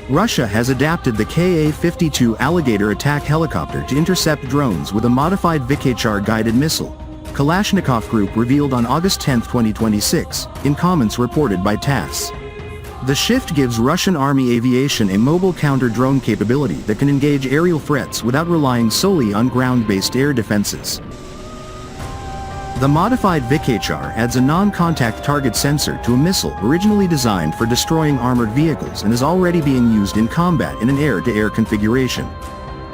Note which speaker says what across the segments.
Speaker 1: Russia has adapted the Ka-52 Alligator attack helicopter to intercept drones with a modified Vikhr guided missile, Kalashnikov Group revealed on August 10, 2026, in comments reported by TASS. The shift gives Russian Army Aviation a mobile counter-drone capability that can engage aerial threats without relying solely on ground-based air defenses. The modified Vikhr adds a non-contact target sensor to a missile originally designed for destroying armored vehicles and is already being used in combat in an air-to-air configuration.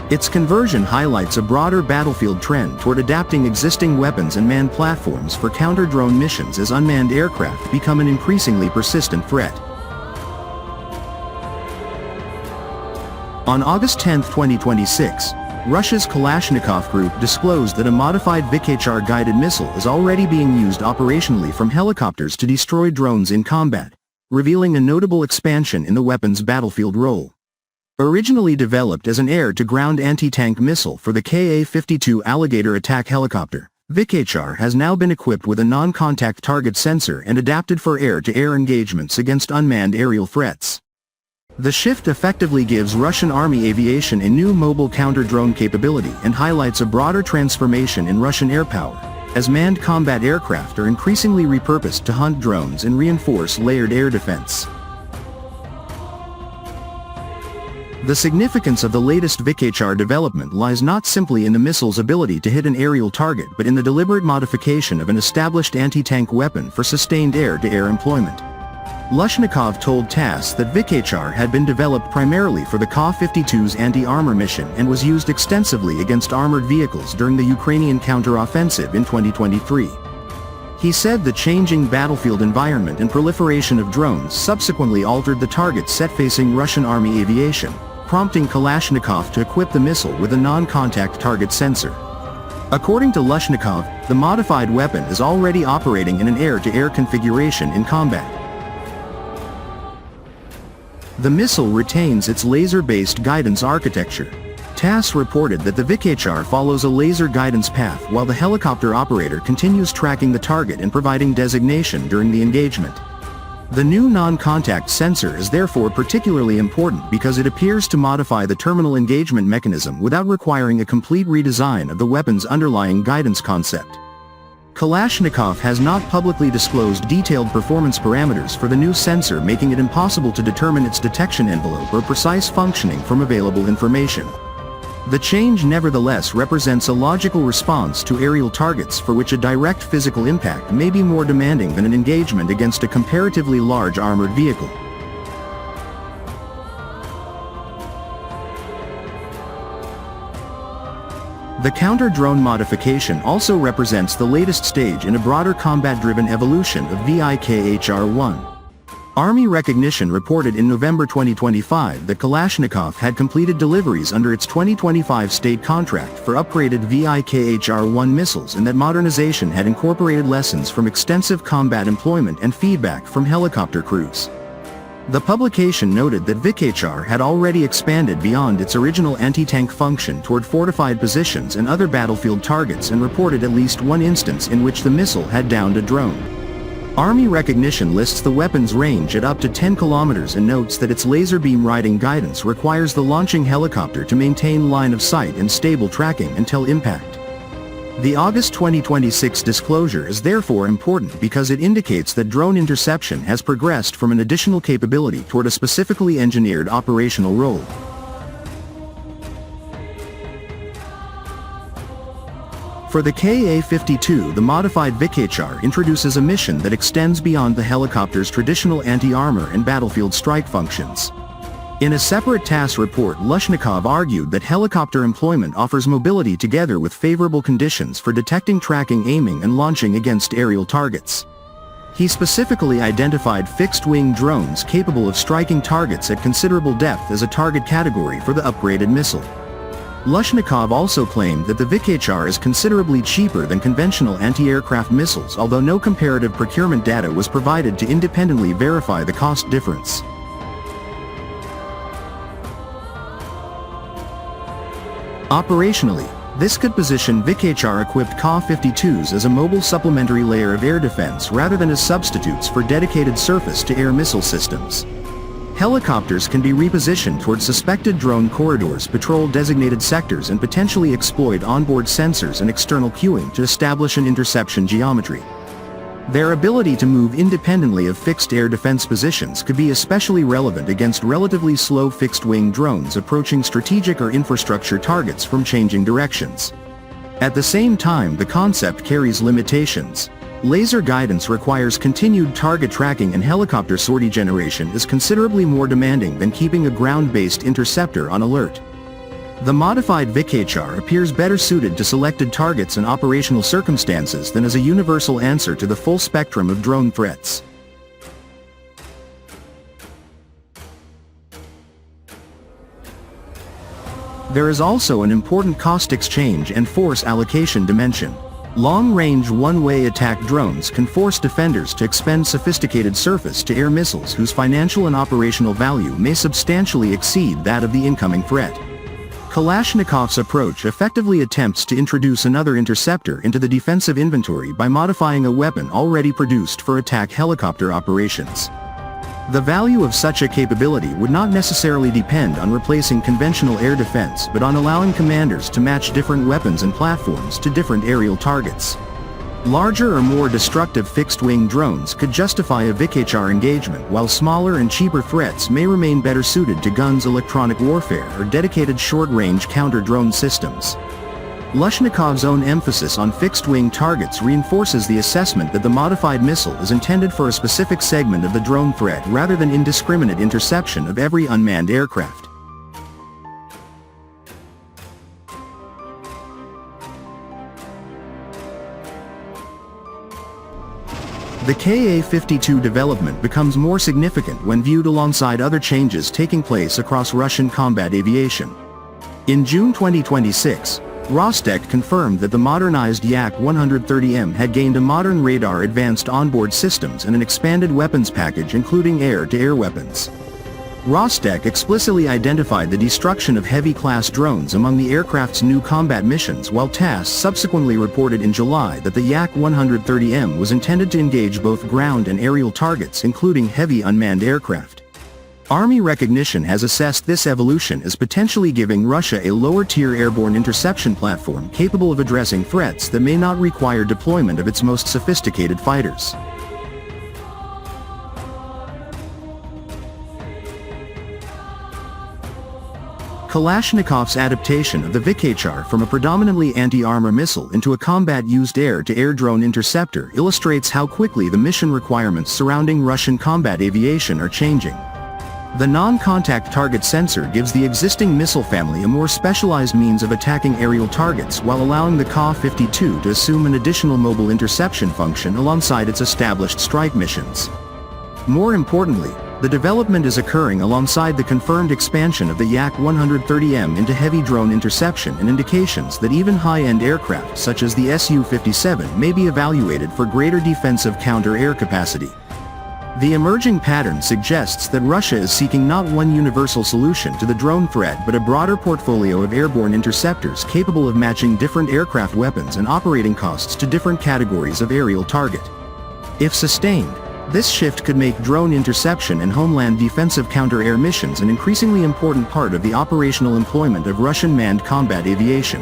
Speaker 1: Its conversion highlights a broader battlefield trend toward adapting existing weapons and manned platforms for counter-drone missions as unmanned aircraft become an increasingly persistent threat. On August 10, 2026, Russia's Kalashnikov Group disclosed that a modified Vikhr guided missile is already being used operationally from helicopters to destroy drones in combat, revealing a notable expansion in the weapon's battlefield role. Originally developed as an air-to-ground anti-tank missile for the Ka-52 Alligator attack helicopter, Vikhr has now been equipped with a non-contact target sensor and adapted for air-to-air engagements against unmanned aerial threats. The shift effectively gives Russian Army Aviation a new mobile counter-drone capability and highlights a broader transformation in Russian air power, as manned combat aircraft are increasingly repurposed to hunt drones and reinforce layered air defense. The significance of the latest Vikhr development lies not simply in the missile's ability to hit an aerial target but in the deliberate modification of an established anti-tank weapon for sustained air-to-air employment. Kalashnikov told TASS that Vikhr had been developed primarily for the Ka-52's anti-armor mission and was used extensively against armored vehicles during the Ukrainian counter-offensive in 2023. He said the changing battlefield environment and proliferation of drones subsequently altered the targets set facing Russian Army Aviation, prompting Kalashnikov to equip the missile with a non-contact target sensor. According to Kalashnikov, the modified weapon is already operating in an air-to-air configuration in combat. The missile retains its laser-based guidance architecture. TASS reported that the Vikhr follows a laser guidance path while the helicopter operator continues tracking the target and providing designation during the engagement. The new non-contact sensor is therefore particularly important because it appears to modify the terminal engagement mechanism without requiring a complete redesign of the weapon's underlying guidance concept. Kalashnikov has not publicly disclosed detailed performance parameters for the new sensor, making it impossible to determine its detection envelope or precise functioning from available information. The change nevertheless represents a logical response to aerial targets for which a direct physical impact may be more demanding than an engagement against a comparatively large armored vehicle. The counter-drone modification also represents the latest stage in a broader combat-driven evolution of Vikhr-1. Army Recognition reported in November 2025 that Kalashnikov had completed deliveries under its 2025 state contract for upgraded Vikhr-1 missiles and that modernization had incorporated lessons from extensive combat employment and feedback from helicopter crews. The publication noted that Vikhr had already expanded beyond its original anti-tank function toward fortified positions and other battlefield targets and reported at least one instance in which the missile had downed a drone. Army Recognition lists the weapon's range at up to 10 kilometers and notes that its laser beam riding guidance requires the launching helicopter to maintain line of sight and stable tracking until impact. The August 2026 disclosure is therefore important because it indicates that drone interception has progressed from an additional capability toward a specifically engineered operational role. For the Ka-52, the modified Vikhr introduces a mission that extends beyond the helicopter's traditional anti-armor and battlefield strike functions. In a separate TASS report, Kalashnikov argued that helicopter employment offers mobility together with favorable conditions for detecting, tracking, aiming and launching against aerial targets. He specifically identified fixed-wing drones capable of striking targets at considerable depth as a target category for the upgraded missile. Kalashnikov also claimed that the Vikhr is considerably cheaper than conventional anti-aircraft missiles, although no comparative procurement data was provided to independently verify the cost difference. Operationally, this could position Vikhr-equipped Ka-52s as a mobile supplementary layer of air defense rather than as substitutes for dedicated surface-to-air missile systems. Helicopters can be repositioned toward suspected drone corridors, patrol designated sectors, and potentially exploit onboard sensors and external cueing to establish an interception geometry. Their ability to move independently of fixed air defense positions could be especially relevant against relatively slow fixed-wing drones approaching strategic or infrastructure targets from changing directions. At the same time, the concept carries limitations. Laser guidance requires continued target tracking, and helicopter sortie generation is considerably more demanding than keeping a ground-based interceptor on alert. The modified Vikhr appears better suited to selected targets and operational circumstances than as a universal answer to the full spectrum of drone threats. There is also an important cost exchange and force allocation dimension. Long-range one-way attack drones can force defenders to expend sophisticated surface-to-air missiles whose financial and operational value may substantially exceed that of the incoming threat. Kalashnikov's approach effectively attempts to introduce another interceptor into the defensive inventory by modifying a weapon already produced for attack helicopter operations. The value of such a capability would not necessarily depend on replacing conventional air defense, but on allowing commanders to match different weapons and platforms to different aerial targets. Larger or more destructive fixed-wing drones could justify a Vikhr engagement, while smaller and cheaper threats may remain better suited to guns, electronic warfare, or dedicated short-range counter-drone systems. Kalashnikov's own emphasis on fixed-wing targets reinforces the assessment that the modified missile is intended for a specific segment of the drone threat rather than indiscriminate interception of every unmanned aircraft. The Ka-52 development becomes more significant when viewed alongside other changes taking place across Russian combat aviation. In June 2026, Rostec confirmed that the modernized Yak-130M had gained a modern radar, advanced onboard systems, and an expanded weapons package including air-to-air weapons. Rostec explicitly identified the destruction of heavy-class drones among the aircraft's new combat missions, while TASS subsequently reported in July that the Yak-130M was intended to engage both ground and aerial targets, including heavy unmanned aircraft. Army recognition has assessed this evolution as potentially giving Russia a lower-tier airborne interception platform capable of addressing threats that may not require deployment of its most sophisticated fighters. Kalashnikov's adaptation of the Vikhr from a predominantly anti-armor missile into a combat-used air-to-air drone interceptor illustrates how quickly the mission requirements surrounding Russian combat aviation are changing. The non-contact target sensor gives the existing missile family a more specialized means of attacking aerial targets, while allowing the Ka-52 to assume an additional mobile interception function alongside its established strike missions. More importantly, the development is occurring alongside the confirmed expansion of the Yak-130M into heavy drone interception, and indications that even high-end aircraft such as the Su-57 may be evaluated for greater defensive counter-air capacity. The emerging pattern suggests that Russia is seeking not one universal solution to the drone threat, but a broader portfolio of airborne interceptors capable of matching different aircraft weapons and operating costs to different categories of aerial target. If sustained, this shift could make drone interception and homeland defensive counter-air missions an increasingly important part of the operational employment of Russian manned combat aviation.